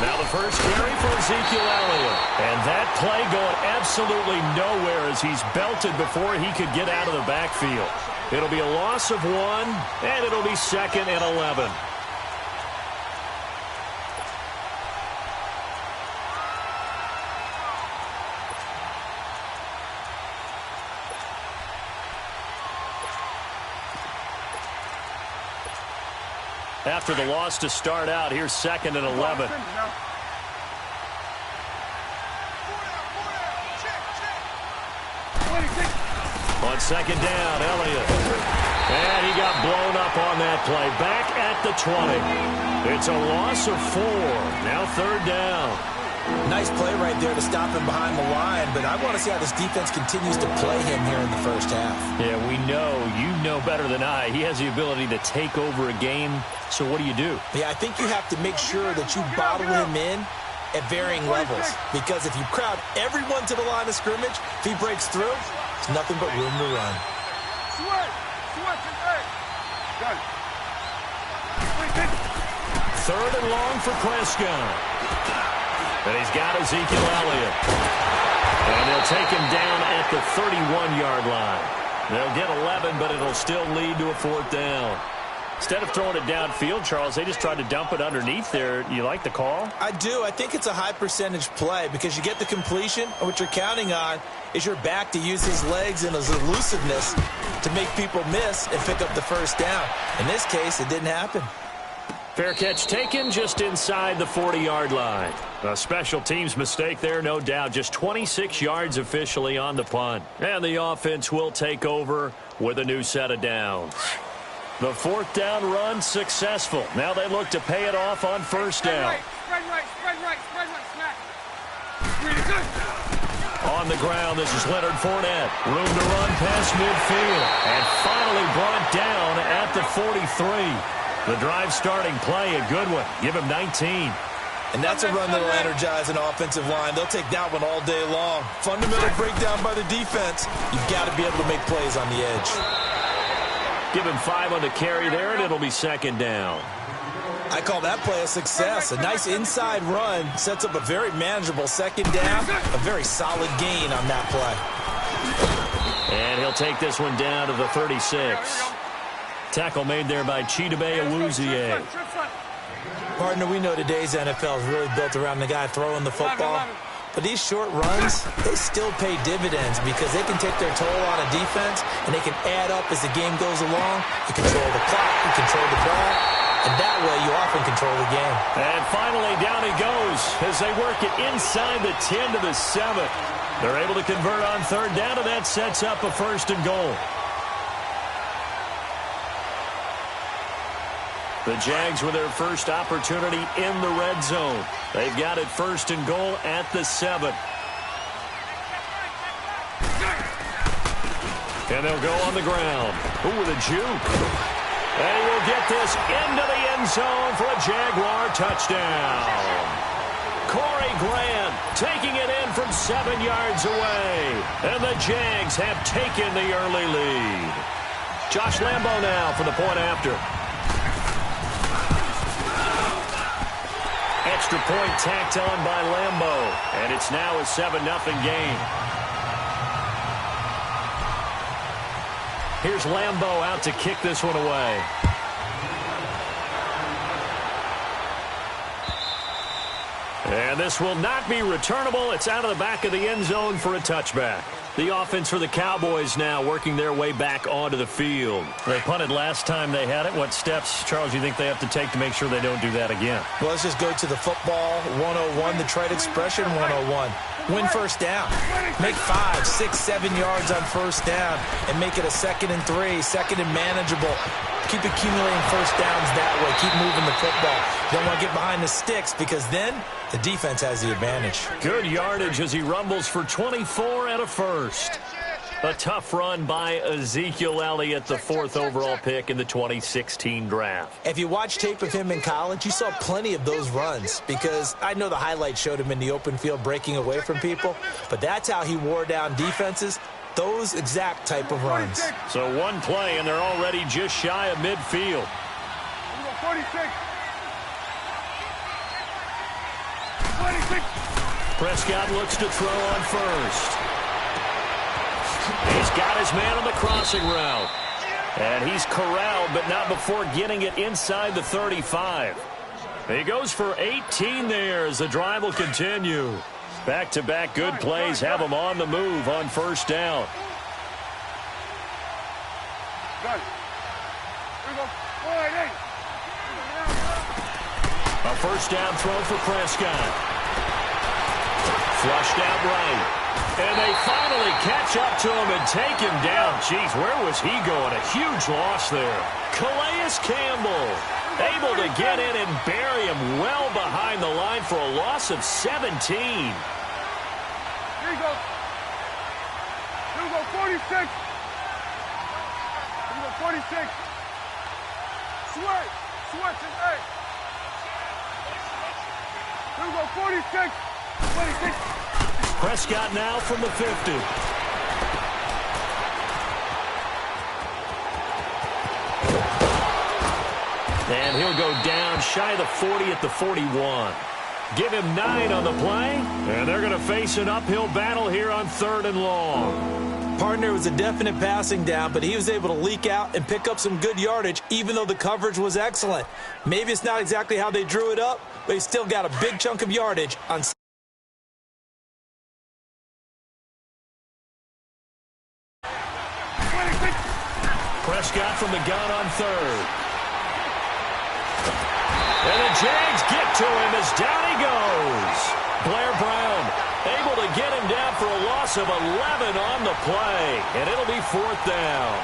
Now the first carry for Ezekiel Elliott. And that play going absolutely nowhere as he's belted before he could get out of the backfield. It'll be a loss of 1, and it'll be 2nd and 11. After the loss to start out, here's 2nd and 11. On 2nd down, Elliott. And he got blown up on that play. Back at the 20. It's a loss of 4. Now 3rd down. Nice play right there to stop him behind the line, but I want to see how this defense continues to play him here in the first half. Yeah, we know. You know better than I. He has the ability to take over a game. So what do? Yeah, I think you have to make sure that you bottle him in at varying levels. Because if you crowd everyone to the line of scrimmage, if he breaks through, there's nothing but room to run. Third and long for Prescott. And he's got Ezekiel Elliott. And they'll take him down at the 31-yard line. They'll get 11, but it'll still lead to a 4th down. Instead of throwing it downfield, Charles, they just tried to dump it underneath there. You like the call? I do. I think it's a high-percentage play because you get the completion, and what you're counting on is your back to use his legs and his elusiveness to make people miss and pick up the first down. In this case, it didn't happen. Fair catch taken just inside the 40-yard line. A special teams mistake there, no doubt. Just 26 yards officially on the punt. And the offense will take over with a new set of downs. The 4th down run successful. Now they look to pay it off on 1st down. Spread right, smack. On the ground, this is Leonard Fournette. Room to run past midfield. And finally brought down at the 43. The drive starting play, a good one. Give him 19. And that's a run that'll energize an offensive line. They'll take that one all day long. Fundamental breakdown by the defense. You've got to be able to make plays on the edge. Give him 5 on the carry there, and it'll be 2nd down. I call that play a success. A nice inside run sets up a very manageable 2nd down. A very solid gain on that play. And he'll take this one down to the 36. Tackle made there by Chidobe Awuzie. Partner, we know today's NFL is really built around the guy throwing the football. But these short runs, they still pay dividends because they can take their toll on a defense, and they can add up as the game goes along. You control the clock, you control the ball, and that way you often control the game. And finally, down he goes as they work it inside the 10 to the 7. They're able to convert on 3rd down, and that sets up a 1st and goal. The Jags with their first opportunity in the red zone. They've got it 1st and goal at the 7. And they'll go on the ground. Ooh, with a juke. And he will get this into the end zone for a Jaguar touchdown. Corey Grant taking it in from 7 yards away. And the Jags have taken the early lead. Josh Lambo now for the point after. Extra point tacked on by Lambo. And it's now a 7-0 game. Here's Lambo out to kick this one away. And this will not be returnable. It's out of the back of the end zone for a touchback. The offense for the Cowboys now working their way back onto the field. They punted last time they had it. What steps, Charles, do you think they have to take to make sure they don't do that again? Well, let's just go to the football 101, the trade expression 101. Win 1st down. Make 5, 6, 7 yards on 1st down and make it a 2nd and 3, 2nd and manageable. Keep accumulating 1st downs that way. Keep moving the football. You don't want to get behind the sticks because then the defense has the advantage. Good yardage as he rumbles for 24 and a 1st. A tough run by Ezekiel Elliott, the 4th overall pick in the 2016 draft. If you watch tape of him in college, you saw plenty of those runs because I know the highlights showed him in the open field breaking away from people, but that's how he wore down defenses Those exact type of runs. So one play, and they're already just shy of midfield. 46. 26. Prescott looks to throw on first. He's got his man on the crossing route. And he's corralled, but not before getting it inside the 35. He goes for 18 there as the drive will continue. Back-to-back good plays have him on the move on first down. Got it. Here we go. 488. A first down throw for Prescott. Flushed out right. And they finally catch up to him and take him down. Jeez, where was he going? A huge loss there. Calais Campbell able to get in and bury him well behind the line for a loss of 17. Here you go. Here we go. 46. Here we go. 46. Sweat. Sweat to 8. Here we go. 46. 26. Prescott now from the 50. And he'll go down shy of the 40 at the 41. Give him 9 on the play, and they're going to face an uphill battle here on 3rd and long. Partner, was a definite passing down, but he was able to leak out and pick up some good yardage, even though the coverage was excellent. Maybe it's not exactly how they drew it up, but he still got a big chunk of yardage on. Prescott from the gun on 3rd. And the Jags get to him as down he goes. Blair Brown able to get him down for a loss of 11 on the play. And it'll be 4th down.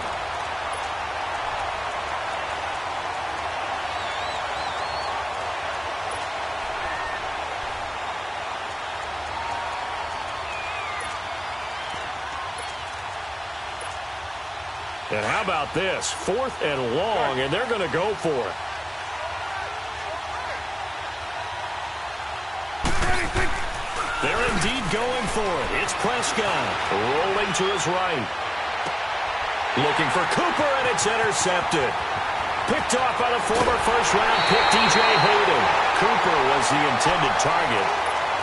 And how about this? 4th and long, and they're going to go for it. They're indeed going for it. It's Prescott rolling to his right. Looking for Cooper, and it's intercepted. Picked off by the former first-round pick, DJ Hayden. Cooper was the intended target.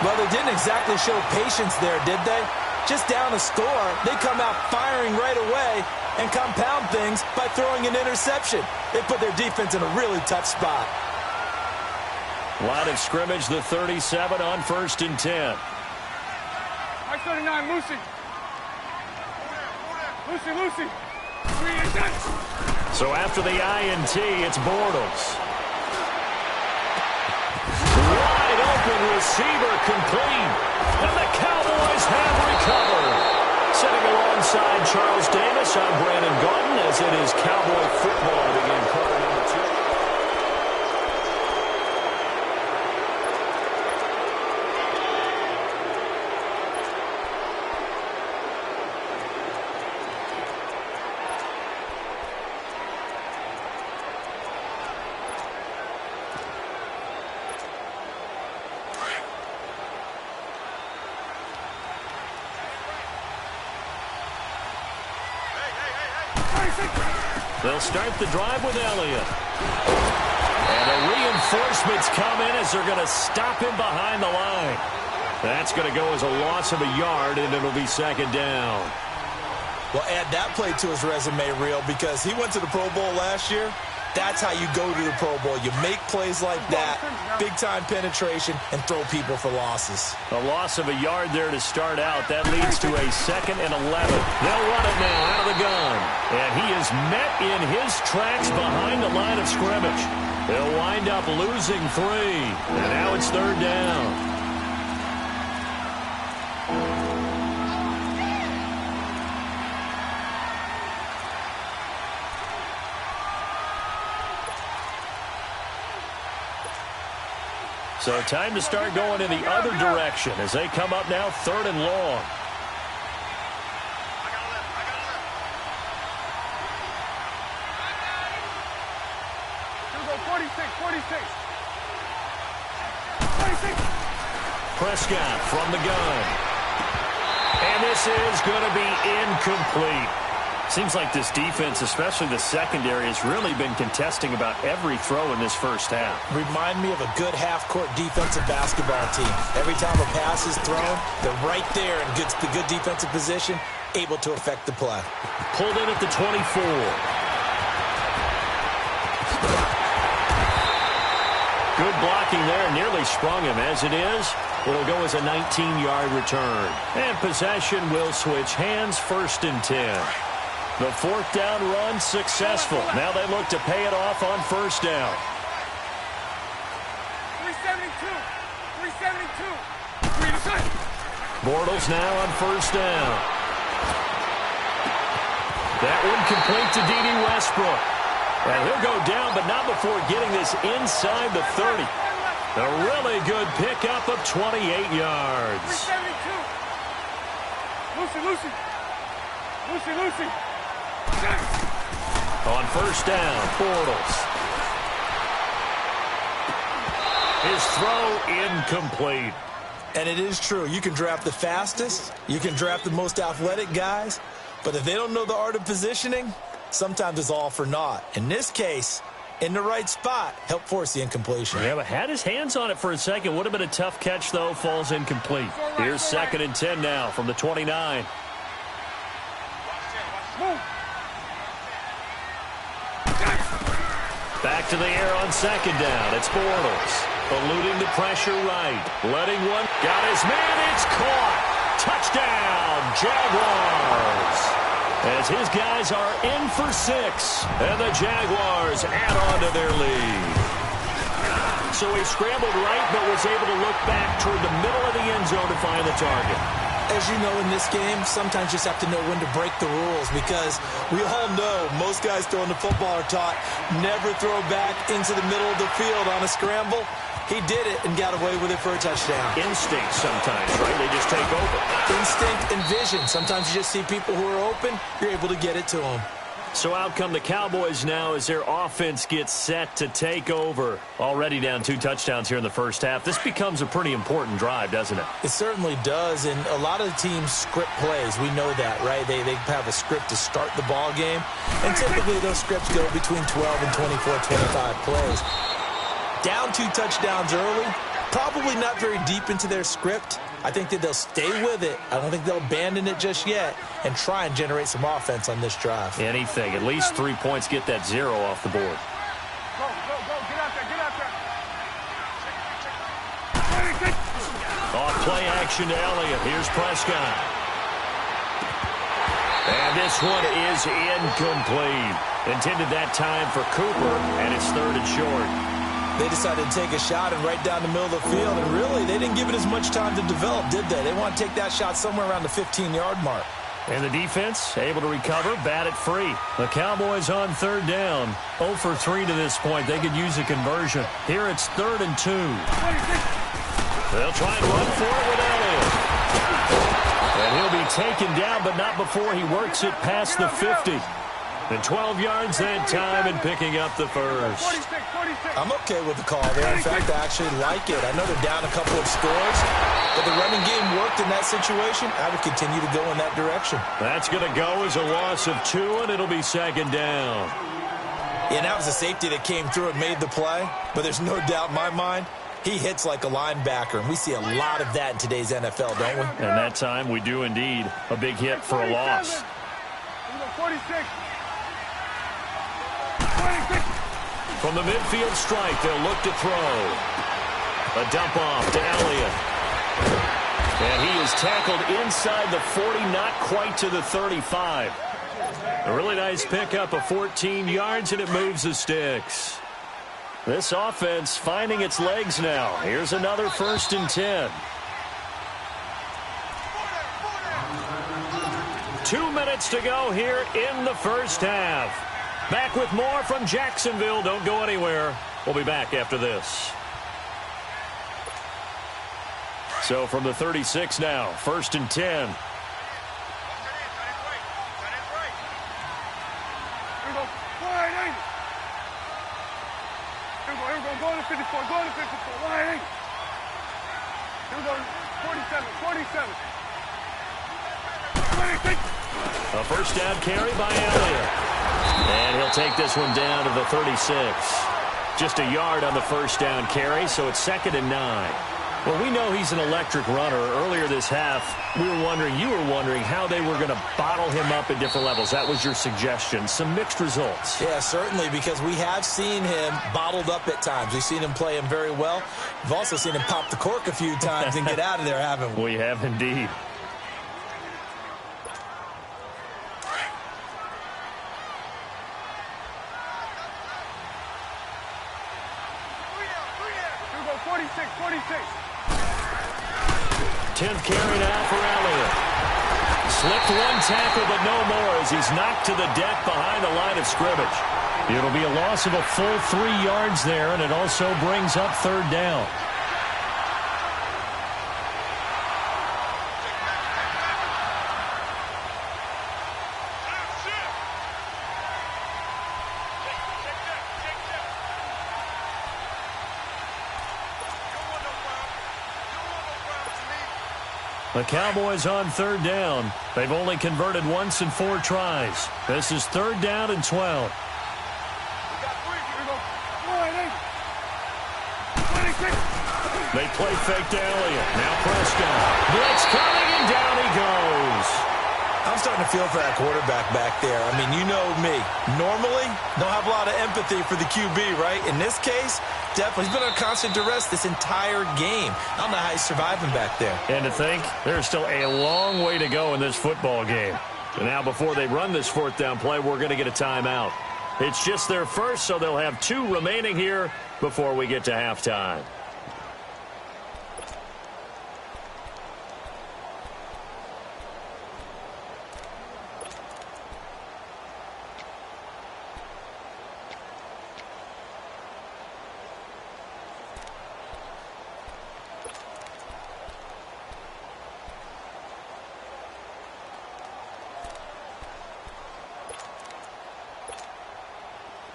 Well, they didn't exactly show patience there, did they? Just down a score, they come out firing right away and compound things by throwing an interception. They put their defense in a really tough spot. Line of scrimmage, the 37 on 1st and 10. Mike 39, Lucy. Lucy. So after the INT, it's Bortles. Wide open receiver complete. And the Cowboys have recovered. Sitting alongside Charles Davis, I'm Brandon Gaudin, as it is Cowboy football to begin quarter number 2. They'll start the drive with Elliott. And the reinforcements come in as they're going to stop him behind the line. That's going to go as a loss of a yard, and it'll be 2nd down. Well, add that play to his resume reel because he went to the Pro Bowl last year. That's how you go to the Pro Bowl. You make plays like that, big-time penetration, and throw people for losses. A loss of a yard there to start out. That leads to a 2nd and 11. They'll run it now out of the gun. And he is met in his tracks behind the line of scrimmage. They'll wind up losing 3. And now it's 3rd down. So time to start going in the other direction as they come up now 3rd and long. Here we go, 46. Prescott from the gun. And And this is going to be incomplete. Seems like this defense, especially the secondary, has really been contesting about every throw in this first half. Remind me of a good half-court defensive basketball team. Every time a pass is thrown, they're right there in good defensive position, able to affect the play. Pulled in at the 24. Good blocking there, nearly sprung him. As it is, it'll go as a 19-yard return. And possession will switch hands, 1st and 10. The 4th down run successful. Now they look to pay it off on 1st down. 372. Bortles now on 1st down. That one complete to D.D. Westbrook. And he'll go down, but not before getting this inside the 30. A really good pickup of 28 yards. 372. Lucy. On 1st down, Bortles. His throw incomplete. And it is true. You can draft the fastest. You can draft the most athletic guys. But if they don't know the art of positioning, sometimes it's all for naught. In this case, in the right spot, helped force the incompletion. Yeah, but had his hands on it for a second. Would have been a tough catch, though. Falls incomplete. Here's 2nd and 10 now from the 29. Back to the air on 2nd down. It's Bortles. Eluding the pressure right. Letting one. Got his man. It's caught. Touchdown, Jaguars. As his guys are in for 6. And the Jaguars add on to their lead. So he scrambled right, but was able to look back toward the middle of the end zone to find the target. As you know, in this game, sometimes you just have to know when to break the rules because we all know most guys throwing the football are taught never throw back into the middle of the field on a scramble. He did it and got away with it for a touchdown. Instinct sometimes, right? They just take over. Instinct and vision. Sometimes you just see people who are open, you're able to get it to them. So out come the Cowboys now as their offense gets set to take over. Already down 2 touchdowns here in the first half. This becomes a pretty important drive, doesn't it? It certainly does, and a lot of teams script plays. We know that, right? They have a script to start the ball game, and typically those scripts go between 12 and 24, 25 plays. Down 2 touchdowns early, probably not very deep into their script. I think that they'll stay with it. I don't think they'll abandon it just yet and try and generate some offense on this drive. Anything. At least 3 points. Get that 0 off the board. Go. Get out there. Off play action to Elliott. Here's Prescott. And this one is incomplete. Intended that time for Cooper, and it's 3rd and short. They decided to take a shot and right down the middle of the field, and really, they didn't give it as much time to develop, did they? They want to take that shot somewhere around the 15-yard mark. And the defense able to recover, bat it free. The Cowboys on 3rd down. 0 for 3 to this point. They could use a conversion. Here it's 3rd and 2. They'll try and run for it with Elliott. And he'll be taken down, but not before he works it past the 50. And 12 yards that time and picking up the first. 46. I'm okay with the call there. In fact, I actually like it. I know they're down a couple of scores, but the running game worked in that situation. I would continue to go in that direction. That's going to go as a loss of 2, and it'll be 2nd down. Yeah, that was a safety that came through and made the play, but there's no doubt in my mind, he hits like a linebacker, and we see a lot of that in today's NFL, don't we? And that time we do indeed. A big hit for a loss. 46. From the midfield strike, they'll look to throw. A dump off to Elliott. And he is tackled inside the 40, not quite to the 35. A really nice pickup of 14 yards, and it moves the sticks. This offense finding its legs now. Here's another 1st and 10. 2 minutes to go here in the first half. Back with more from Jacksonville. Don't go anywhere. We'll be back after this. So from the 36 now, 1st and 10. Here we go. Go to 54. Go to 54. Wide 8. Here we go. 47. A first down carry by Elliott. And he'll take this one down to the 36. Just a yard on the first down carry, so it's 2nd and 9. Well, we know he's an electric runner. Earlier this half, you were wondering how they were going to bottle him up at different levels. That was your suggestion. Some mixed results. Yeah, certainly, because we have seen him bottled up at times. We've seen him play him very well. We've also seen him pop the cork a few times and get out of there, haven't we? We have indeed. You go 46. 10th carry now for Elliott. Slipped one tackle, but no more as he's knocked to the deck behind the line of scrimmage. It'll be a loss of a full 3 yards there, and it also brings up 3rd down. The Cowboys on 3rd down. They've only converted once in 4 tries. This is 3rd down and 12. They play fake to Elliott. Now Prescott. Blitz coming, and down he goes. I'm starting to feel for that quarterback back there. I mean, you know me. Normally, don't have a lot of empathy for the QB, right? In this case, definitely. He's been under constant duress this entire game. I don't know how he's surviving back there. And to think, there's still a long way to go in this football game. And now before they run this 4th down play, we're going to get a timeout. It's just their first, so they'll have 2 remaining here before we get to halftime.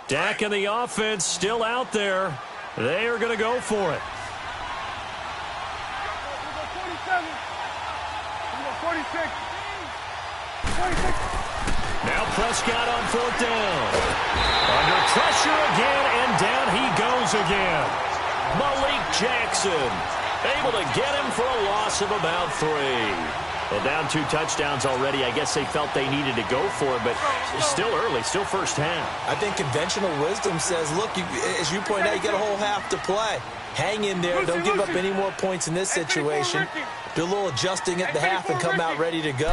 Dak and the offense still out there. They are going to go for it. 46. Now Prescott on 4th down. Under pressure again, and down he goes again. Malik Jackson able to get him for a loss of about 3. Well, down 2 touchdowns already. I guess they felt they needed to go for it, but still early, still first half. I think conventional wisdom says, look, as you point out, you got a whole half to play. Hang in there. Don't give up any more points in this situation. Do a little adjusting at the half and come out ready to go.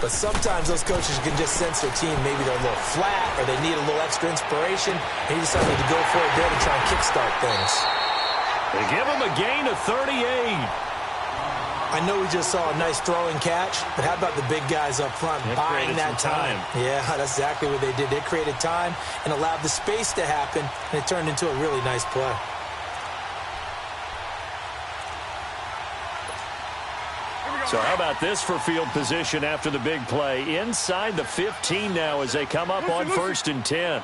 But sometimes those coaches can just sense their team. Maybe they're a little flat or they need a little extra inspiration. Maybe decided to go for it there to try and kickstart things. They give him a gain of 38. I know we just saw a nice throwing catch, but how about the big guys up front buying that time? Yeah, that's exactly what they did. They created time and allowed the space to happen, and it turned into a really nice play. So how about this for field position after the big play? Inside the 15 now as they come up on 1st and 10.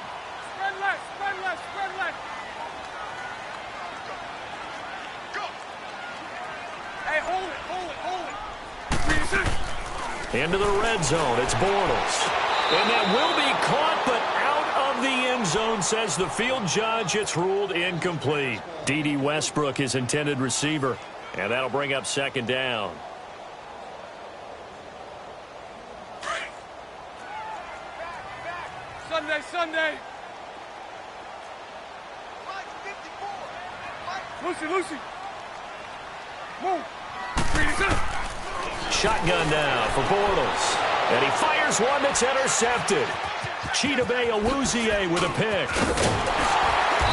Into the red zone. It's Bortles. And that will be caught, but out of the end zone, says the field judge. It's ruled incomplete. D.D. Westbrook, his intended receiver. And that'll bring up 2nd down. Sunday. Lucy. Move. Shotgun now for Bortles. And he fires one that's intercepted. Chidobe Awuzie with a pick.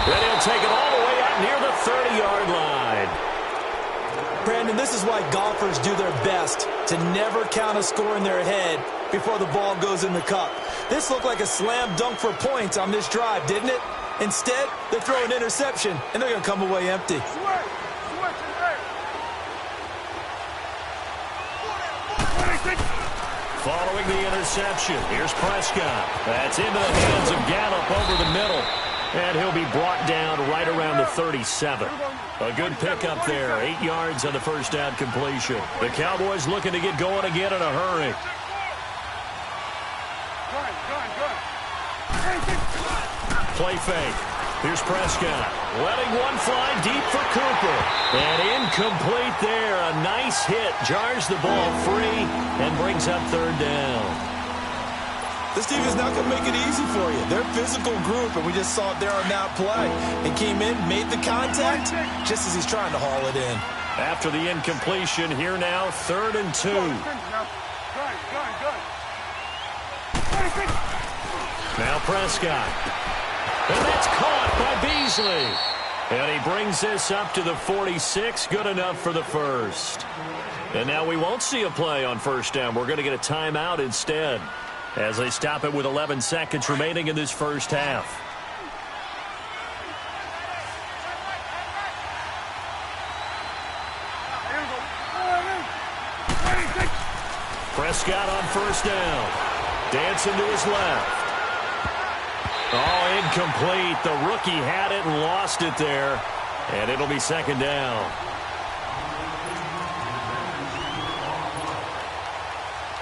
Then he'll take it all the way out near the 30-yard line. Brandon, this is why golfers do their best to never count a score in their head before the ball goes in the cup. This looked like a slam dunk for points on this drive, didn't it? Instead, they throw an interception, and they're going to come away empty. Following the interception, here's Prescott. That's into the hands of Gallup over the middle. And he'll be brought down right around the 37. A good pickup there. 8 yards on the first down completion. The Cowboys looking to get going again in a hurry. Play fake. Here's Prescott. Letting one fly deep for Cooper. And incomplete there. A nice hit. Jars the ball free and brings up third down. This team is not going to make it easy for you. They're a physical group, and we just saw it there on that play. He came in, made the contact, just as he's trying to haul it in. After the incompletion, here now, 3rd and 2. Now Prescott. And that's caught by Beasley. And he brings this up to the 46. Good enough for the first. And now we won't see a play on first down. We're going to get a timeout instead, as they stop it with 11 seconds remaining in this first half. Prescott on first down. Dancing to his left. Oh, incomplete. The rookie had it and lost it there. And it'll be second down.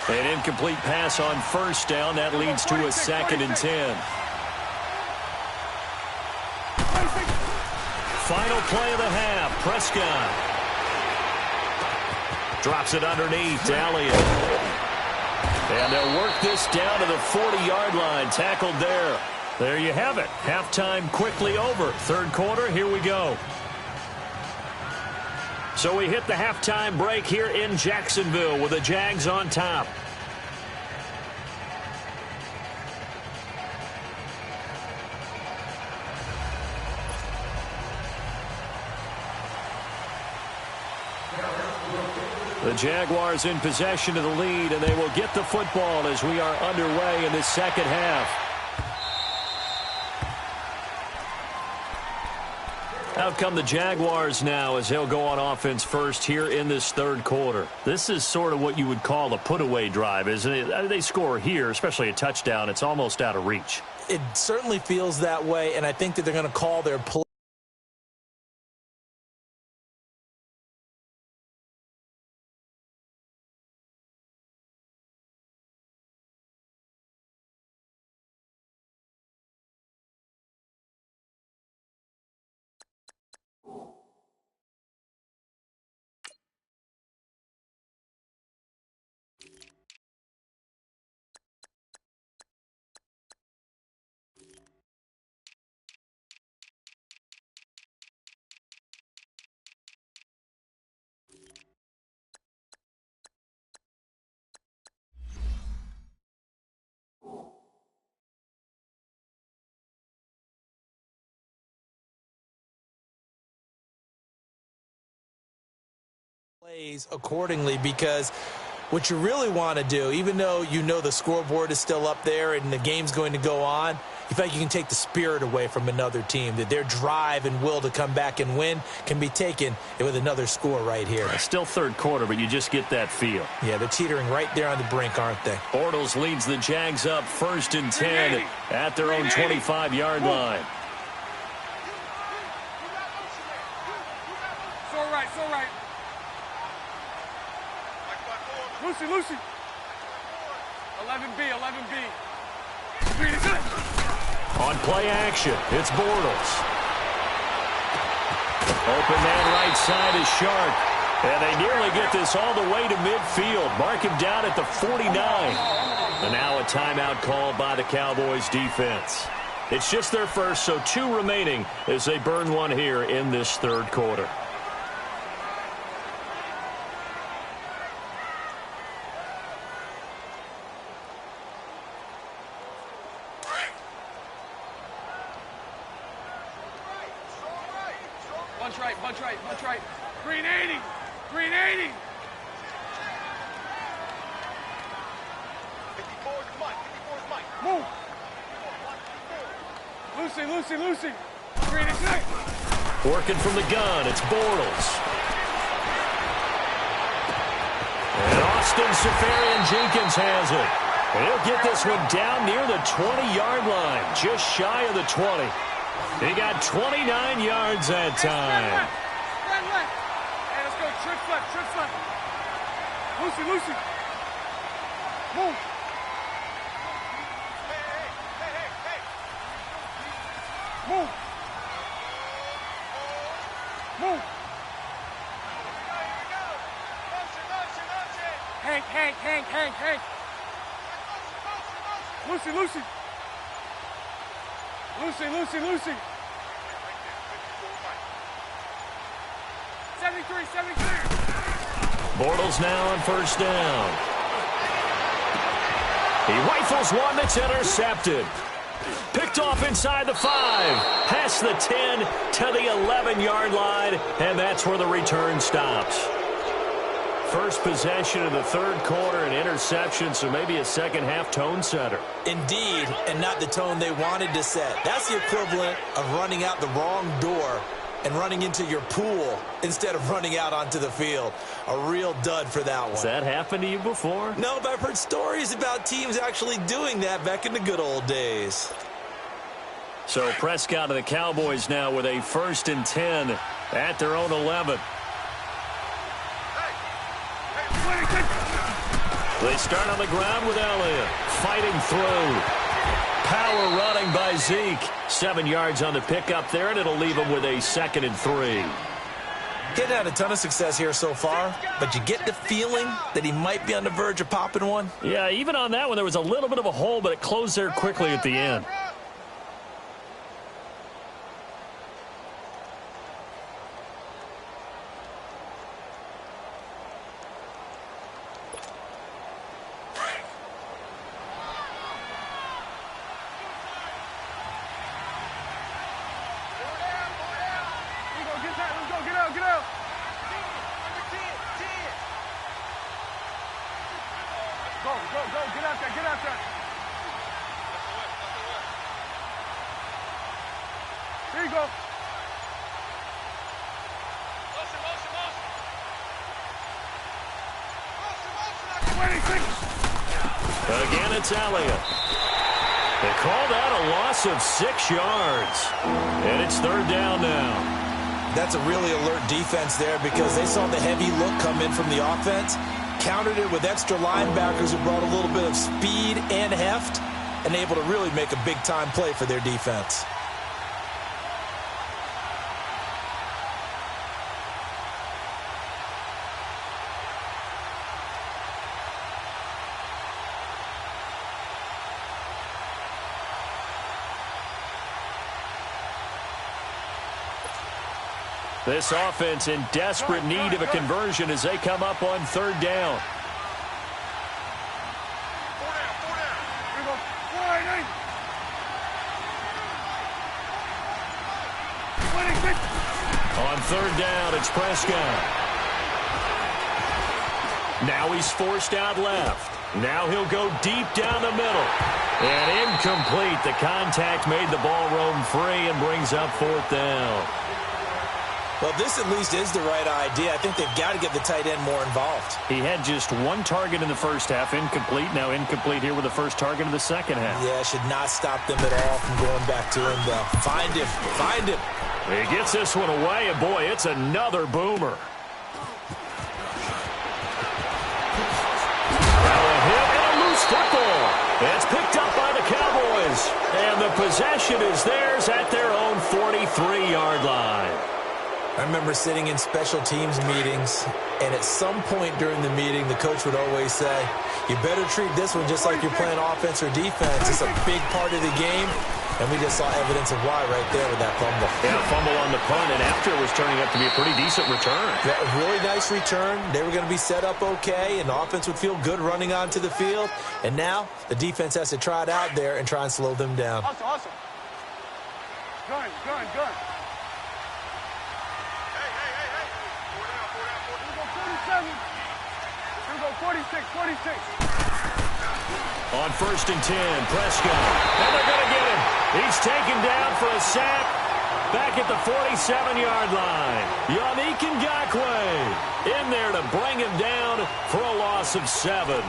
An incomplete pass on first down. That leads to a 2nd and 10. Final play of the half. Prescott drops it underneath to Elliott. And they'll work this down to the 40-yard line. Tackled there. There you have it. Halftime quickly over. Third quarter, here we go. So we hit the halftime break here in Jacksonville with the Jags on top. The Jaguars in possession of the lead, and they will get the football as we are underway in this second half. Out come the Jaguars now as they'll go on offense first here in this third quarter. This is sort of what you would call a put-away drive, isn't it? They score here, especially a touchdown. It's almost out of reach. It certainly feels that way, and I think that they're going to call their play. Plays accordingly, because what you really want to do, even though you know the scoreboard is still up there and the game's going to go on, you feel like you can take the spirit away from another team, that their drive and will to come back and win can be taken with another score right here. It's still third quarter, but you just get that feel. Yeah, they're teetering right there on the brink, aren't they? Bortles leads the Jags up 1st and 10 at their own 25-yard line. It's all right, it's all right. Lucy. 11B. On play action, it's Bortles. Open man right side is Sharp. And they nearly get this all the way to midfield. Mark him down at the 49. And now a timeout called by the Cowboys defense. It's just their first, so 2 remaining as they burn one here in this third quarter. Bunch right. Green 80. 54's Mike. Move. Lucy. Green is nice. Working from the gun, it's Bortles. And Austin Seferian-Jenkins has it. And he'll get this one down near the 20-yard line, just shy of the 20. He got 29 yards that time. Left. Hey, let's go. Trips left. Lucy. Move. Move. Move. Hank. Lucy. Lucy. 73. Bortles now on first down. He rifles one that's intercepted. Picked off inside the 5. Past the 10 to the 11-yard line, and that's where the return stops. First possession of the third quarter, an interception, so maybe a second-half tone setter. Indeed, and not the tone they wanted to set. That's the equivalent of running out the wrong door and running into your pool instead of running out onto the field. A real dud for that one. Has that happened to you before? No, but I've heard stories about teams actually doing that back in the good old days. So Prescott and the Cowboys now with a 1st and 10 at their own 11. They start on the ground with Elliott, fighting through. Power running by Zeke. 7 yards on the pickup there, and it'll leave him with a 2nd and 3. Getting had a ton of success here so far, but you get the feeling that he might be on the verge of popping one. Yeah, even on that one, there was a little bit of a hole, but it closed there quickly at the end. Get out. Go. Get out there. Here you go. Again, it's Elliott. They call that a loss of 6 yards. And it's 3rd down now. That's a really alert defense there because they saw the heavy look come in from the offense, countered it with extra linebackers who brought a little bit of speed and heft, and able to really make a big-time play for their defense. This offense in desperate need of a conversion as they come up on 3rd down. On 3rd down, it's Prescott. Now he's forced out left. Now he'll go deep down the middle. And incomplete. The contact made the ball roam free and brings up 4th down. Well, this at least is the right idea. I think they've got to get the tight end more involved. He had just 1 target in the first half, incomplete. Now incomplete here with the first target in the second half. Yeah, should not stop them at all from going back to him, though. Find him. He gets this one away, and boy, it's another boomer. Now a hit and a loose football. It's picked up by the Cowboys. And the possession is theirs at their own 43-yard line. I remember sitting in special teams meetings, and at some point during the meeting, the coach would always say, you better treat this one just like you're playing offense or defense. It's a big part of the game, and we just saw evidence of why right there with that fumble. Yeah, fumble on the punt, and after it was turning up to be a pretty decent return. Yeah, a really nice return. They were going to be set up okay, and the offense would feel good running onto the field. And now the defense has to try it out there and try and slow them down. Awesome. Gun. Here we go, 46. On 1st and 10, Prescott. And they're going to get him. He's taken down for a sack back at the 47-yard line. Yannick Ngakoue in there to bring him down for a loss of 7.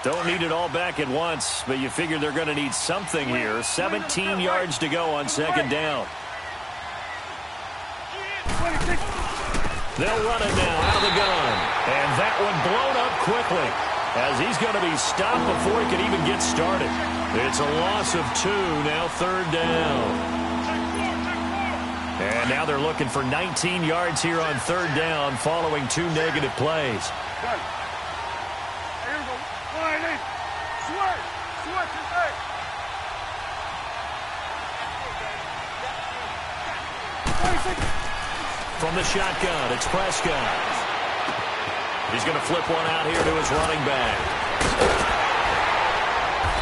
Don't need it all back at once, but you figure they're going to need something here. 17 yards to go on second down. They'll run it now out of the gun. And that one blown up quickly as he's going to be stopped before he can even get started. It's a loss of 2, now third down. And now they're looking for 19 yards here on third down following 2 negative plays. From the shotgun, it's Prescott. He's going to flip one out here to his running back.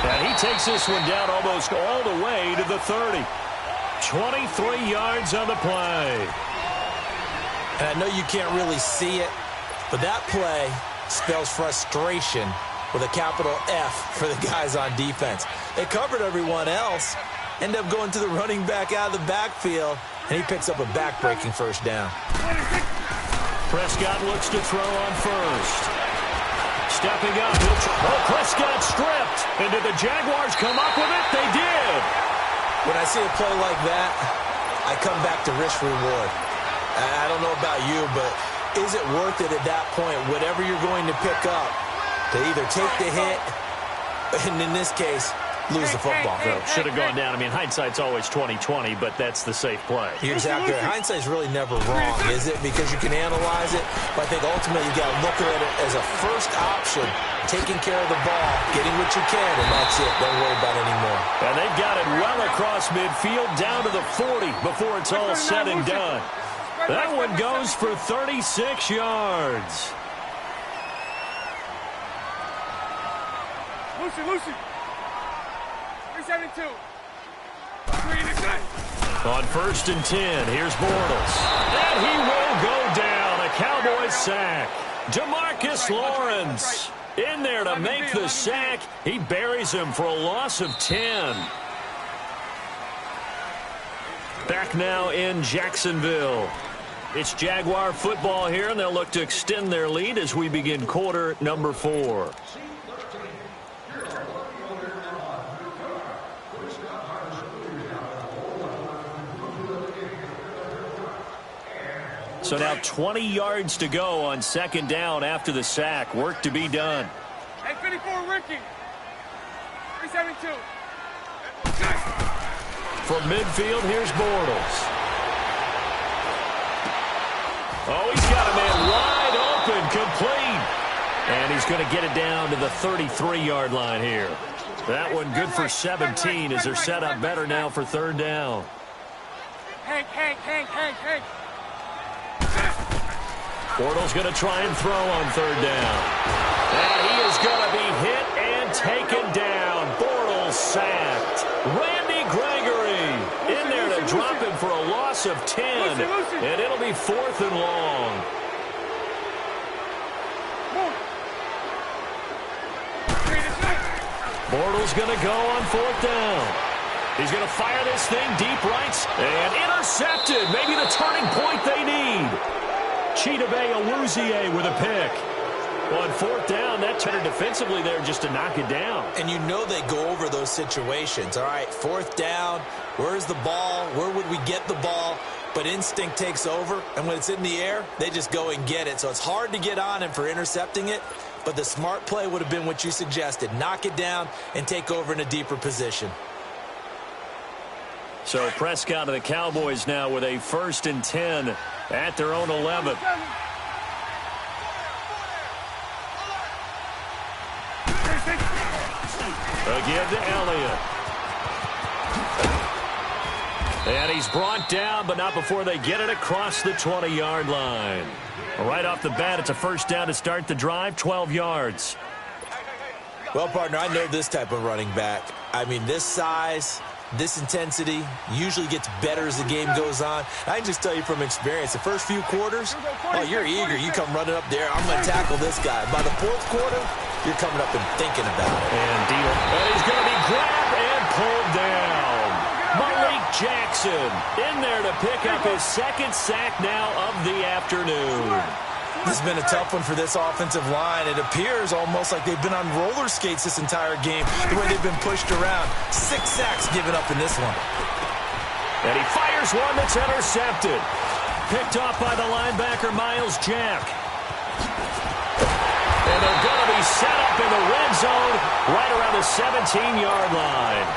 And he takes this one down almost all the way to the 30. 23 yards on the play. And I know you can't really see it, but that play spells frustration with a capital F for the guys on defense. They covered everyone else, end up going to the running back out of the backfield, and he picks up a back-breaking first down. Prescott looks to throw on first. Stepping up. Prescott stripped. And did the Jaguars come up with it? They did. When I see a play like that, I come back to risk-reward. I don't know about you, but is it worth it at that point, whatever you're going to pick up, to either take the hit, and in this case, lose the football? So should have gone down. I mean, hindsight's always 20/20, but that's the safe play. You're exactly right. Hindsight's really never wrong, is it? Because you can analyze it, but I think ultimately you got to look at it as a first option, taking care of the ball, getting what you can, and that's it. Don't worry about it anymore. And they've got it well across midfield, down to the 40 before it's all said and done. That one goes for 36 yards. Lucy. 372. On 1st and 10, here's Bortles. And he will go down. A Cowboys sack. DeMarcus Lawrence in there to make the sack. He buries him for a loss of 10. Back now in Jacksonville. It's Jaguar football here, and they'll look to extend their lead as we begin quarter number 4. So now 20 yards to go on second down after the sack. Work to be done. 854, Ricky. 372. From midfield, here's Bortles. Oh, he's got a man wide open, complete. And he's going to get it down to the 33-yard line here. That one good for 17 as they're set up better now for third down. Hank. Bortles going to try and throw on third down. And he is going to be hit and taken down. Bortles sacked. Randy Gregory in there to drop him for a loss of 10. And it'll be 4th and long. Bortles going to go on 4th down. He's going to fire this thing deep right. And intercepted. Maybe the turning point they need. Chidobe Awuzie with a pick. On 4th down, that turned defensively there just to knock it down. And you know they go over those situations. All right, 4th down, where's the ball? Where would we get the ball? But instinct takes over, and when it's in the air, they just go and get it. So it's hard to get on him for intercepting it, but the smart play would have been what you suggested. Knock it down and take over in a deeper position. So Prescott and the Cowboys now with a 1st and 10 at their own 11. Again to Elliott. And he's brought down, but not before they get it across the 20-yard line. Right off the bat, it's a first down to start the drive, 12 yards. Well, partner, I know this type of running back. I mean, this size, this intensity usually gets better as the game goes on. I can just tell you from experience, the first few quarters, oh, you're eager. You come running up there. I'm going to tackle this guy. By the 4th quarter, you're coming up and thinking about it. And he's going to be grabbed and pulled down. Malik Jackson in there to pick up his 2nd sack now of the afternoon. This has been a tough one for this offensive line. It appears almost like they've been on roller skates this entire game, the way they've been pushed around. 6 sacks given up in this one. And he fires one that's intercepted. Picked off by the linebacker, Miles Jack. And they're going to be set up in the red zone right around the 17-yard line.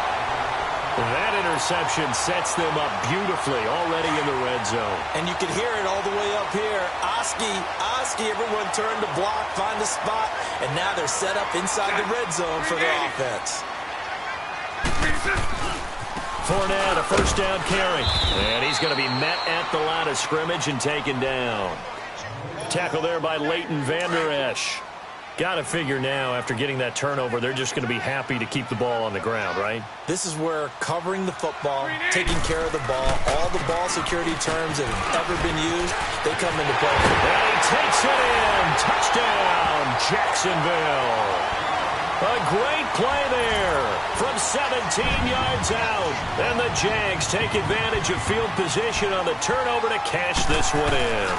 That interception sets them up beautifully already in the red zone. And you can hear it all the way up here. Oski, everyone turned to block, find a spot, and now they're set up inside the red zone for their offense. Fournette, a first down carry. And he's going to be met at the line of scrimmage and taken down. Tackle there by Leighton Vander Esch. Got to figure now, after getting that turnover, they're just going to be happy to keep the ball on the ground, right? This is where covering the football, taking care of the ball, all the ball security terms that have ever been used, they come into play. And he takes it in. Touchdown, Jacksonville. A great play there from 17 yards out. And the Jags take advantage of field position on the turnover to cash this one in.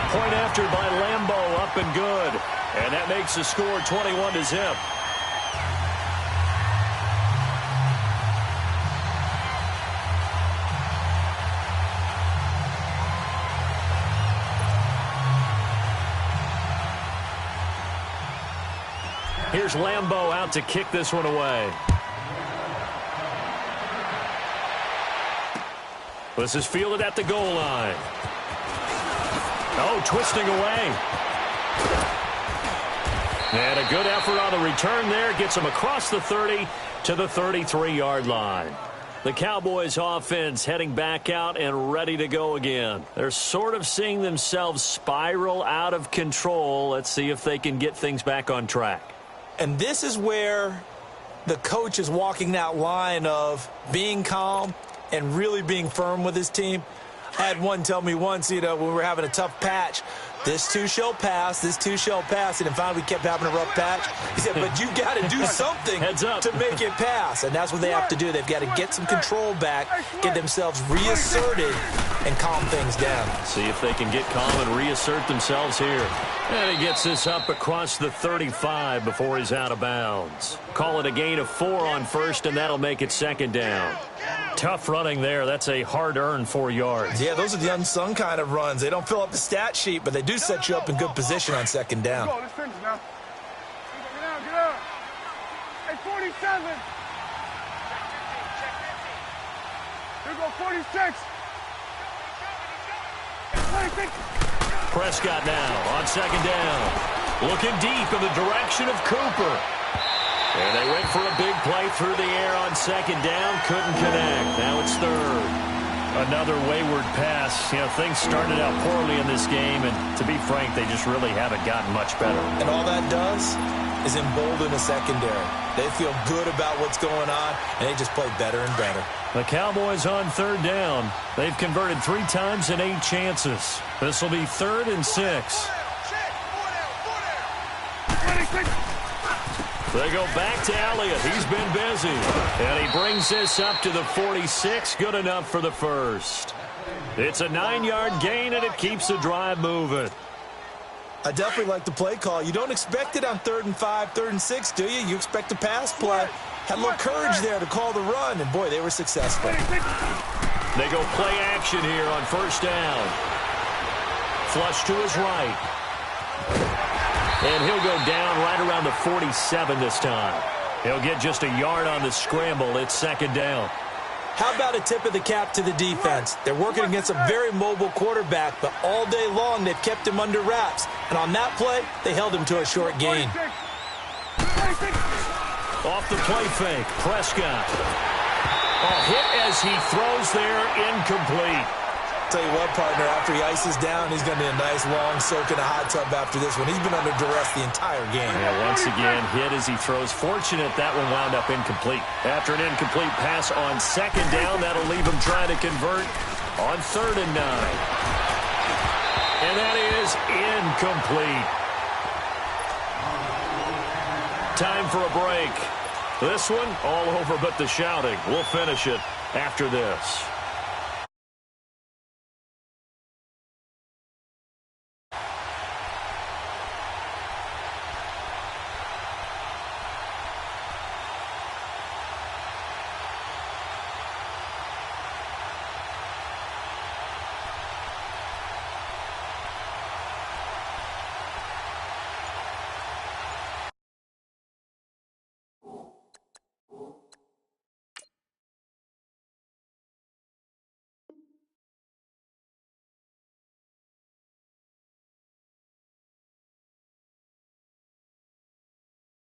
Point after by Lambeau, up and good. And that makes the score 21-0. Here's Lambeau out to kick this one away. This is fielded at the goal line. Oh, twisting away. And a good effort on the return there. Gets him across the 30 to the 33-yard line. The Cowboys offense heading back out and ready to go again. They're sort of seeing themselves spiral out of control. Let's see if they can get things back on track. And this is where the coach is walking that line of being calm and really being firm with his team. I had one tell me once, when we were having a tough patch, this too shall pass, this too shall pass. And finally we kept having a rough patch. He said, but you got to do something to make it pass. And that's what they have to do. They've got to get some control back, get themselves reasserted, and calm things down. See if they can get calm and reassert themselves here. And he gets this up across the 35 before he's out of bounds. Call it a gain of 4 on first, and that'll make it second down. Tough running there. That's a hard-earned 4 yards. Yeah, those are the unsung kind of runs. They don't fill up the stat sheet, but they do set you up in good position on second down. Let's finish now. Get out. Hey, 47. Here we go, 46. 26. Prescott now on second down. Looking deep in the direction of Cooper. And they went for a big play through the air on second down. Couldn't connect. Now it's third. Another wayward pass. Things started out poorly in this game, and to be frank, they just really haven't gotten much better. And all that does is embolden the secondary. They feel good about what's going on, and they just play better and better. The Cowboys on third down. They've converted 3 times in 8 chances. This will be 3rd and 6. They go back to Elliott. He's been busy. And he brings this up to the 46. Good enough for the first. It's a 9-yard gain, and it keeps the drive moving. I definitely like the play call. You don't expect it on 3rd and 5, 3rd and 6, do you? You expect a pass play. Had a little courage there to call the run, and, boy, they were successful. They go play action here on first down. Flush to his right. And he'll go down right around the 47 this time. He'll get just a yard on the scramble. It's second down. How about a tip of the cap to the defense? They're working against a very mobile quarterback, but all day long they've kept him under wraps. And on that play, they held him to a short gain. Off the play fake, Prescott. A hit as he throws there, incomplete. Tell you what, partner, after he ices down, he's going to be a nice long soak in a hot tub after this one. He's been under duress the entire game. Yeah, once again, hit as he throws. Fortunate that one wound up incomplete. After an incomplete pass on second down, that'll leave him trying to convert on 3rd and 9. And that is incomplete. Time for a break. This one, all over but the shouting. We'll finish it after this.